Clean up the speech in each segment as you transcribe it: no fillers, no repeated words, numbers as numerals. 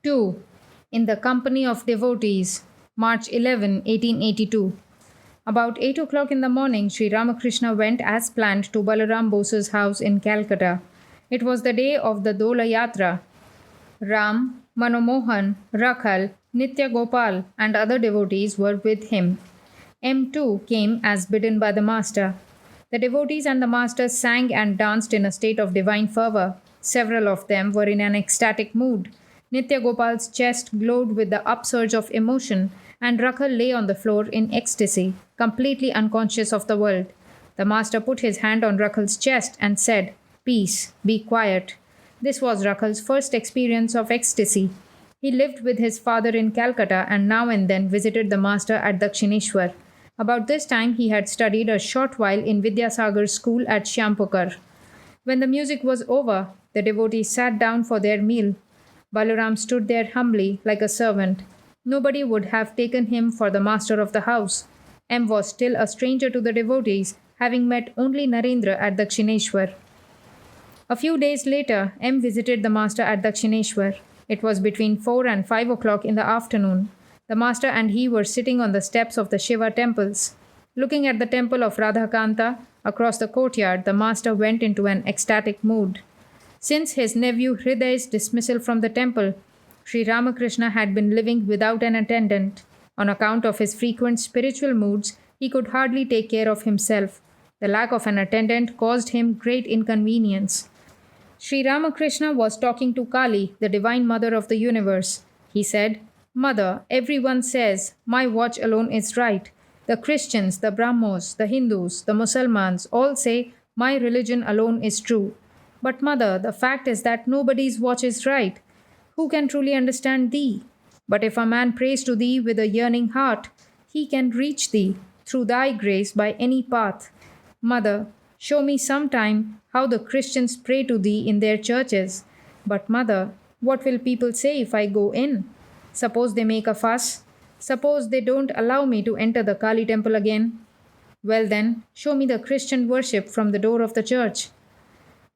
2. In the company of devotees, March 11, 1882. About 8 o'clock in the morning, Sri Ramakrishna went as planned to Balaram Bose's house in Calcutta. It was the day of the Dola Yatra. Ram, Manomohan, Rakhal, Nitya Gopal, and other devotees were with him. M too came as bidden by the master. The devotees and the master sang and danced in a state of divine fervor. Several of them were in an ecstatic mood. Nitya Gopal's chest glowed with the upsurge of emotion, and Rakhal lay on the floor in ecstasy, completely unconscious of the world. The master put his hand on Rakhal's chest and said, "Peace, be quiet." This was Rakhal's first experience of ecstasy. He lived with his father in Calcutta and now and then visited the master at Dakshineshwar. About this time, he had studied a short while in Vidyasagar's school at Syampukar. When the music was over, the devotees sat down for their meal. Balaram stood there humbly, like a servant. Nobody would have taken him for the master of the house. M was still a stranger to the devotees, having met only Narendra at Dakshineshwar. A few days later, M visited the master at Dakshineshwar. It was between 4 and 5 o'clock in the afternoon. The master and he were sitting on the steps of the Shiva temples. Looking at the temple of Radhakanta across the courtyard, the master went into an ecstatic mood. Since his nephew Hriday's dismissal from the temple, Sri Ramakrishna had been living without an attendant. On account of his frequent spiritual moods, he could hardly take care of himself. The lack of an attendant caused him great inconvenience. Sri Ramakrishna was talking to Kali, the divine mother of the universe. He said, "Mother, everyone says my watch alone is right. The Christians, the Brahmos, the Hindus, the Musalmans all say my religion alone is true. But, Mother, the fact is that nobody's watch is right. Who can truly understand thee? But if a man prays to thee with a yearning heart, he can reach thee through thy grace by any path. Mother, show me sometime how the Christians pray to thee in their churches. But, Mother, what will people say if I go in? Suppose they make a fuss? Suppose they don't allow me to enter the Kali temple again? Well then, show me the Christian worship from the door of the church."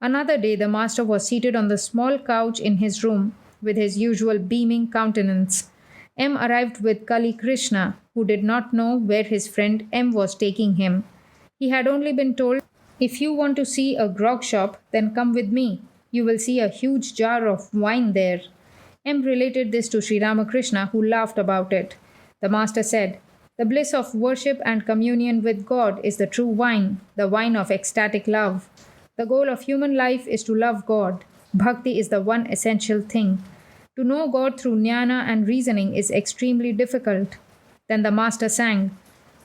Another day, the master was seated on the small couch in his room, with his usual beaming countenance. M arrived with Kali Krishna, who did not know where his friend M was taking him. He had only been told, "If you want to see a grog shop, then come with me. You will see a huge jar of wine there." M related this to Sri Ramakrishna, who laughed about it. The master said, "The bliss of worship and communion with God is the true wine, the wine of ecstatic love. The goal of human life is to love God. Bhakti is the one essential thing. To know God through jnana and reasoning is extremely difficult." Then the master sang,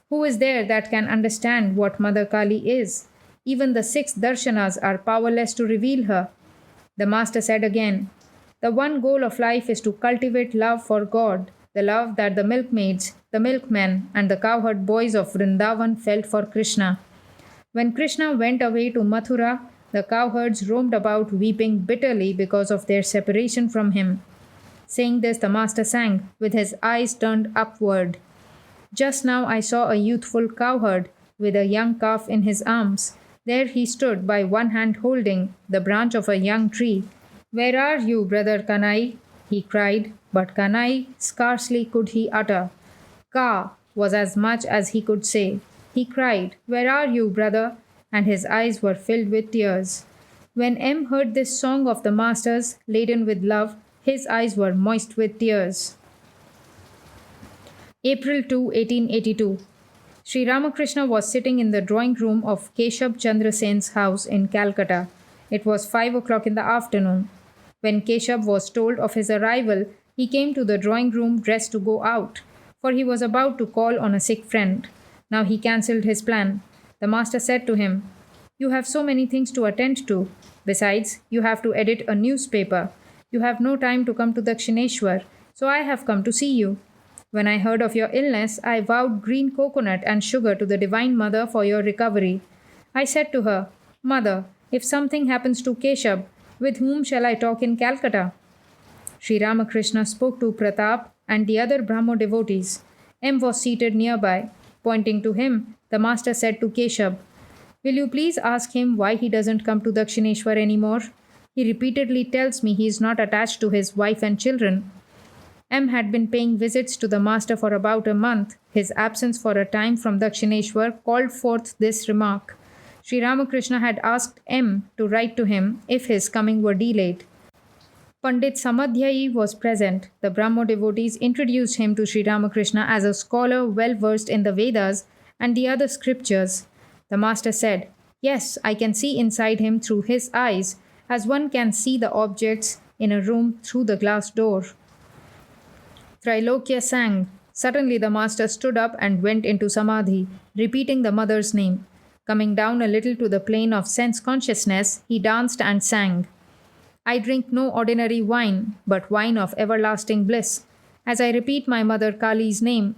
"Who is there that can understand what Mother Kali is? Even the 6 darshanas are powerless to reveal her." The master said again, "The one goal of life is to cultivate love for God, the love that the milkmaids, the milkmen, and the cowherd boys of Vrindavan felt for Krishna. When Krishna went away to Mathura, the cowherds roamed about weeping bitterly because of their separation from him." Saying this, the master sang, with his eyes turned upward. "Just now I saw a youthful cowherd with a young calf in his arms. There he stood, by one hand holding the branch of a young tree. 'Where are you, brother Kanai?' he cried, but Kanai scarcely could he utter. Ka was as much as he could say. He cried, 'Where are you, brother?' and his eyes were filled with tears. When M heard this song of the master's, laden with love, his eyes were moist with tears." April 2, 1882. Sri Ramakrishna was sitting in the drawing room of Keshab Chandra Sen's house in Calcutta. It was 5 o'clock in the afternoon. When Keshab was told of his arrival, he came to the drawing room dressed to go out, for he was about to call on a sick friend. Now he cancelled his plan. The master said to him, "You have so many things to attend to. Besides, you have to edit a newspaper. You have no time to come to Dakshineshwar, so I have come to see you. When I heard of your illness, I vowed green coconut and sugar to the Divine Mother for your recovery. I said to her, 'Mother, if something happens to Keshab, with whom shall I talk in Calcutta?'" Sri Ramakrishna spoke to Pratap and the other Brahmo devotees. M was seated nearby. Pointing to him, the master said to Keshab, "Will you please ask him why he doesn't come to Dakshineshwar anymore? He repeatedly tells me he is not attached to his wife and children." M had been paying visits to the master for about a month. His absence for a time from Dakshineshwar called forth this remark. Sri Ramakrishna had asked M to write to him if his coming were delayed. Pandit Samadhyayi was present. The Brahmo devotees introduced him to Sri Ramakrishna as a scholar well versed in the Vedas and the other scriptures. The master said, "Yes, I can see inside him through his eyes, as one can see the objects in a room through the glass door." Trilokya sang. Suddenly the master stood up and went into samadhi, repeating the mother's name. Coming down a little to the plane of sense consciousness, he danced and sang. "I drink no ordinary wine, but wine of everlasting bliss. As I repeat my mother Kali's name,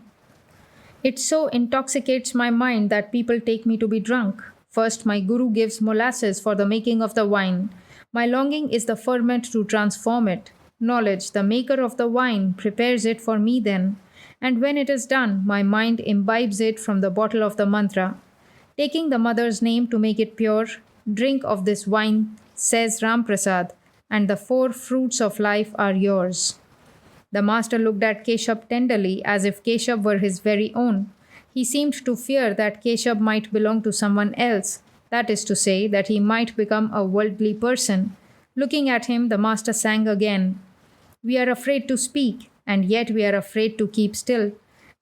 it so intoxicates my mind that people take me to be drunk. First, my guru gives molasses for the making of the wine. My longing is the ferment to transform it. Knowledge, the maker of the wine, prepares it for me then. And when it is done, my mind imbibes it from the bottle of the mantra. Taking the mother's name to make it pure, drink of this wine, says Ram Prasad, and the four fruits of life are yours." The master looked at Keshab tenderly as if Keshab were his very own. He seemed to fear that Keshab might belong to someone else, that is to say, that he might become a worldly person. Looking at him, the master sang again. "We are afraid to speak, and yet we are afraid to keep still.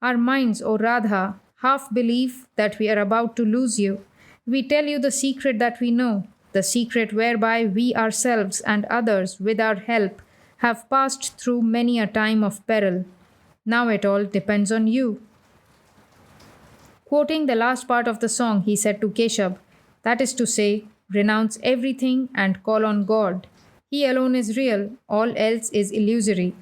Our minds, O Radha, half believe that we are about to lose you. We tell you the secret that we know, the secret whereby we ourselves and others, with our help, have passed through many a time of peril. Now it all depends on you." Quoting the last part of the song, he said to Keshab, "That is to say, renounce everything and call on God. He alone is real, all else is illusory.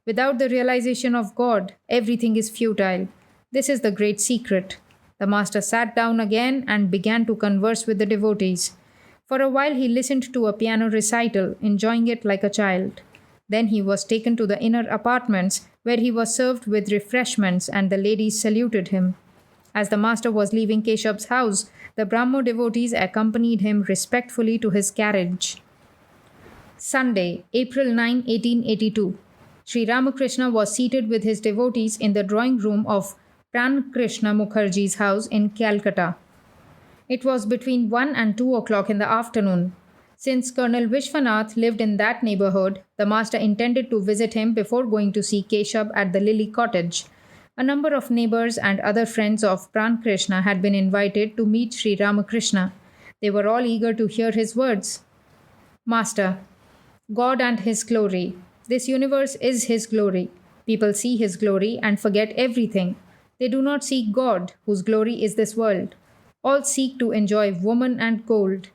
Without the realization of God, everything is futile. This is the great secret." The master sat down again and began to converse with the devotees. For a while he listened to a piano recital, enjoying it like a child. Then he was taken to the inner apartments, where he was served with refreshments, and the ladies saluted him. As the master was leaving Keshab's house, the Brahmo devotees accompanied him respectfully to his carriage. Sunday, April 9, 1882. Sri Ramakrishna was seated with his devotees in the drawing room of Ramakrishna Mukherjee's house in Calcutta. It was between 1 and 2 o'clock in the afternoon. Since Colonel Vishwanath lived in that neighborhood, the master intended to visit him before going to see Keshab at the Lily Cottage. A number of neighbors and other friends of Pran Krishna had been invited to meet Sri Ramakrishna. They were all eager to hear his words. "Master, God and His glory. This universe is His glory. People see His glory and forget everything. They do not seek God, whose glory is this world. All seek to enjoy woman and gold.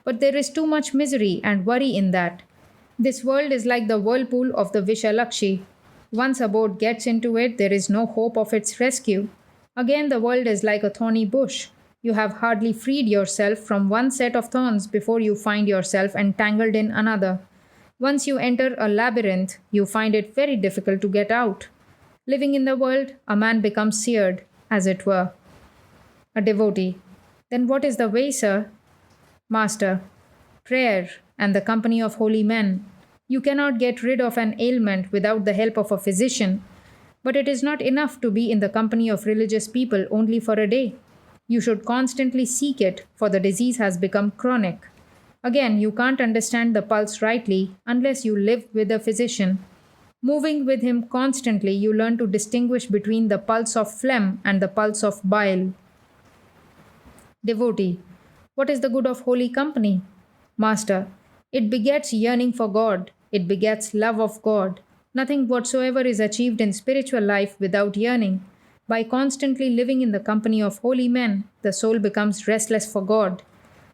But there is too much misery and worry in that. This world is like the whirlpool of the Vishalakshi. Once a boat gets into it, there is no hope of its rescue. Again, the world is like a thorny bush. You have hardly freed yourself from one set of thorns before you find yourself entangled in another. Once you enter a labyrinth, you find it very difficult to get out. Living in the world, a man becomes seared, as it were." A devotee: "Then what is the way, sir?" Master: "Prayer and the company of holy men. You cannot get rid of an ailment without the help of a physician. But it is not enough to be in the company of religious people only for a day. You should constantly seek it, for the disease has become chronic. Again, you can't understand the pulse rightly unless you live with a physician. Moving with him constantly, you learn to distinguish between the pulse of phlegm and the pulse of bile." Devotee: "What is the good of holy company?" Master: "It begets yearning for God. It begets love of God. Nothing whatsoever is achieved in spiritual life without yearning. By constantly living in the company of holy men, the soul becomes restless for God.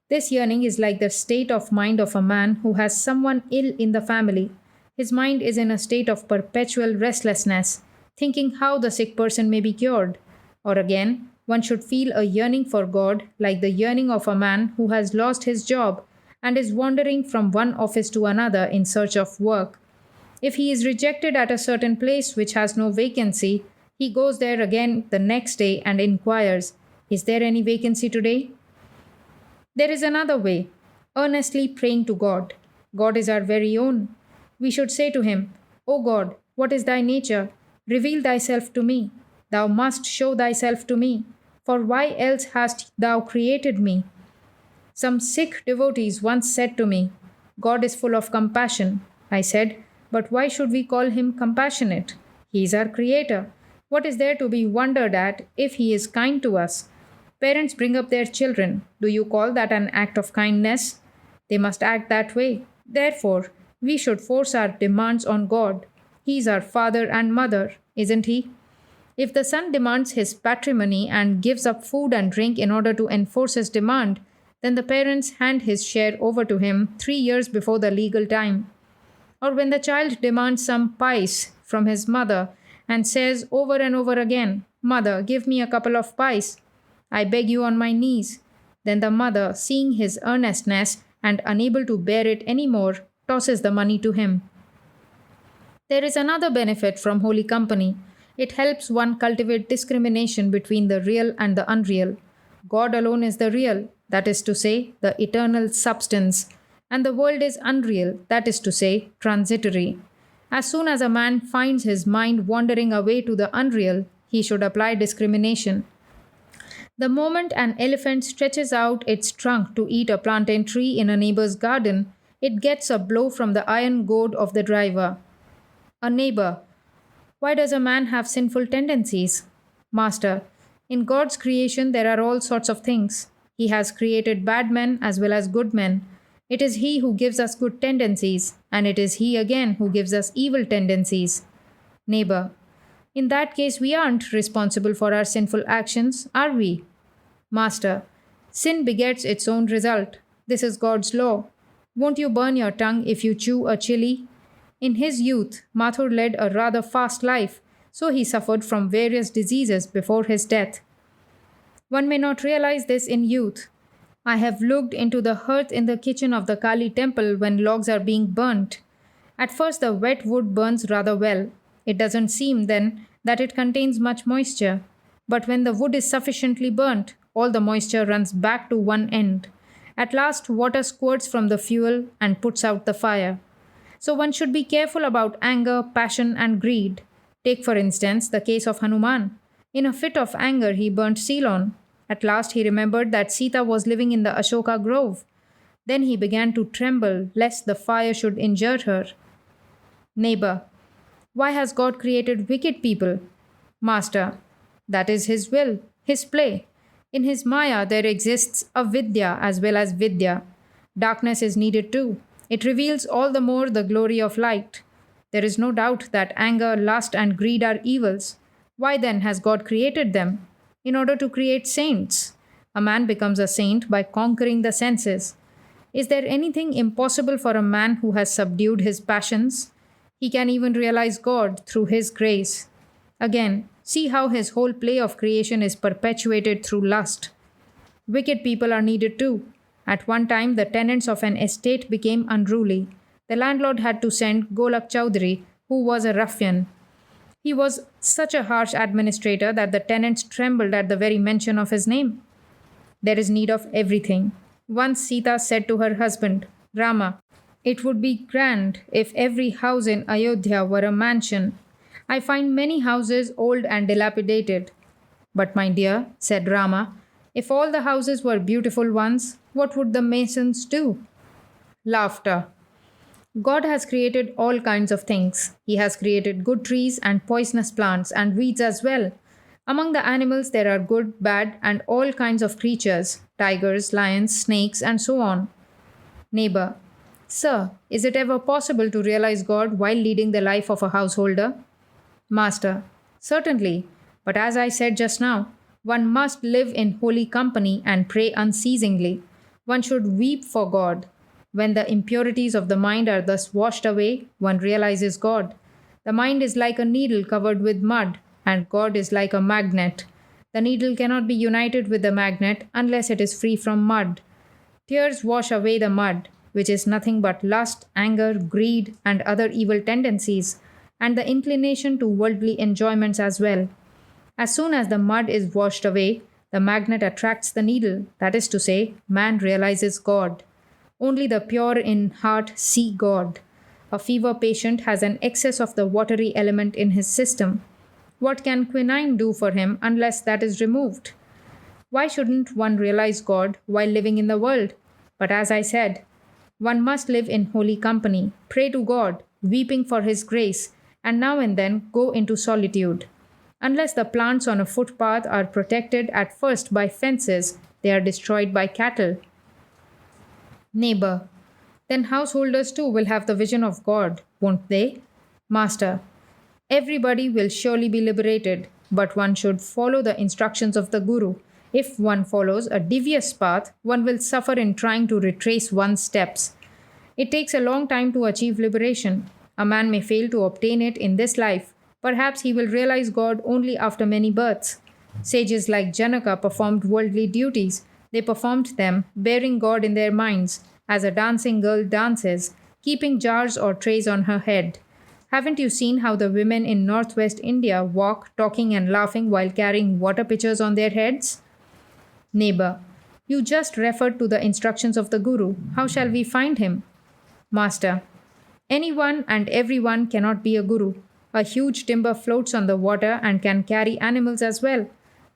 This yearning is like the state of mind of a man who has someone ill in the family. His mind is in a state of perpetual restlessness, thinking how the sick person may be cured. Or again, one should feel a yearning for God like the yearning of a man who has lost his job and is wandering from one office to another in search of work. If he is rejected at a certain place which has no vacancy, he goes there again the next day and inquires, 'Is there any vacancy today?' There is another way, earnestly praying to God. God is our very own. We should say to Him, O God, what is thy nature? Reveal thyself to me. Thou must show thyself to me. For why else hast thou created me? Some Sikh devotees once said to me, God is full of compassion. I said, but why should we call him compassionate? He is our creator. What is there to be wondered at if he is kind to us? Parents bring up their children. Do you call that an act of kindness? They must act that way. Therefore, we should force our demands on God. He is our father and mother, isn't he? If the son demands his patrimony and gives up food and drink in order to enforce his demand, then the parents hand his share over to him 3 years before the legal time. Or when the child demands some pice from his mother and says over and over again, Mother, give me a couple of pice. I beg you on my knees. Then the mother, seeing his earnestness and unable to bear it any more, tosses the money to him. There is another benefit from holy company. It helps one cultivate discrimination between the real and the unreal. God alone is the real, that is to say, the eternal substance, and the world is unreal, that is to say, transitory. As soon as a man finds his mind wandering away to the unreal, he should apply discrimination. The moment an elephant stretches out its trunk to eat a plantain tree in a neighbor's garden, it gets a blow from the iron goad of the driver. A neighbor. Why does a man have sinful tendencies? Master. In God's creation there are all sorts of things. He has created bad men as well as good men. It is He who gives us good tendencies, and it is He again who gives us evil tendencies. Neighbor. In that case, we aren't responsible for our sinful actions, are we? Master. Sin begets its own result. This is God's law. Won't you burn your tongue if you chew a chili? In his youth, Mathur led a rather fast life, so he suffered from various diseases before his death. One may not realize this in youth. I have looked into the hearth in the kitchen of the Kali temple when logs are being burnt. At first, the wet wood burns rather well. It doesn't seem then that it contains much moisture. But when the wood is sufficiently burnt, all the moisture runs back to one end. At last, water squirts from the fuel and puts out the fire. So one should be careful about anger, passion, and greed. Take, for instance, the case of Hanuman. In a fit of anger, he burnt Ceylon. At last, he remembered that Sita was living in the Ashoka grove. Then he began to tremble lest the fire should injure her. Neighbor. Why has God created wicked people? Master. That is His will, His play. In His Maya, there exists a Vidya as well as Vidya. Darkness is needed too. It reveals all the more the glory of light. There is no doubt that anger, lust, and greed are evils. Why then has God created them? In order to create saints. A man becomes a saint by conquering the senses. Is there anything impossible for a man who has subdued his passions? He can even realize God through His grace. Again, see how His whole play of creation is perpetuated through lust. Wicked people are needed too. At one time, the tenants of an estate became unruly. The landlord had to send Golak Chowdhury, who was a ruffian. He was such a harsh administrator that the tenants trembled at the very mention of his name. There is need of everything. Once Sita said to her husband, Rama, it would be grand if every house in Ayodhya were a mansion. I find many houses old and dilapidated. But my dear, said Rama, if all the houses were beautiful ones, what would the masons do? Laughter. God has created all kinds of things. He has created good trees and poisonous plants and weeds as well. Among the animals there are good, bad, and all kinds of creatures, tigers, lions, snakes, and so on. Neighbor. Sir, is it ever possible to realize God while leading the life of a householder? Master. Certainly, but as I said just now, one must live in holy company and pray unceasingly. One should weep for God. When the impurities of the mind are thus washed away, one realizes God. The mind is like a needle covered with mud, and God is like a magnet. The needle cannot be united with the magnet unless it is free from mud. Tears wash away the mud, which is nothing but lust, anger, greed, and other evil tendencies, and the inclination to worldly enjoyments as well. As soon as the mud is washed away, the magnet attracts the needle, that is to say, man realizes God. Only the pure in heart see God. A fever patient has an excess of the watery element in his system. What can quinine do for him unless that is removed? Why shouldn't one realize God while living in the world? But as I said, one must live in holy company, pray to God, weeping for His grace, and now and then go into solitude. Unless the plants on a footpath are protected at first by fences, they are destroyed by cattle. Neighbor. Then householders too will have the vision of God, won't they? Master. Everybody will surely be liberated, but one should follow the instructions of the Guru. If one follows a devious path, one will suffer in trying to retrace one's steps. It takes a long time to achieve liberation. A man may fail to obtain it in this life. Perhaps he will realize God only after many births. Sages like Janaka performed worldly duties. They performed them, bearing God in their minds, as a dancing girl dances, keeping jars or trays on her head. Haven't you seen how the women in northwest India walk, talking and laughing while carrying water pitchers on their heads? Neighbor, you just referred to the instructions of the Guru. How shall we find him? Master, anyone and everyone cannot be a Guru. A huge timber floats on the water and can carry animals as well.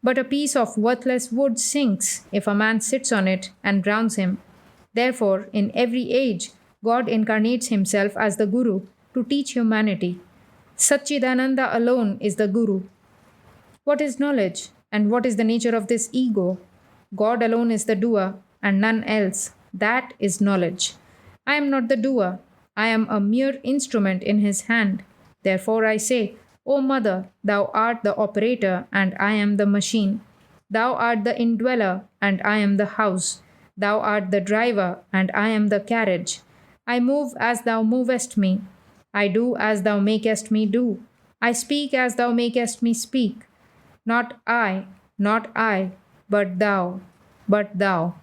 But a piece of worthless wood sinks if a man sits on it and drowns him. Therefore, in every age, God incarnates himself as the Guru to teach humanity. Satchidananda alone is the Guru. What is knowledge, and what is the nature of this ego? God alone is the doer, and none else. That is knowledge. I am not the doer. I am a mere instrument in his hand. Therefore I say, O Mother, thou art the operator, and I am the machine. Thou art the indweller, and I am the house. Thou art the driver, and I am the carriage. I move as thou movest me. I do as thou makest me do. I speak as thou makest me speak. Not I, but thou, but thou.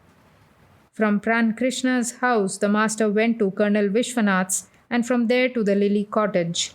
From Pran Krishna's house, the master went to Colonel Vishwanath's, and from there to the Lily Cottage.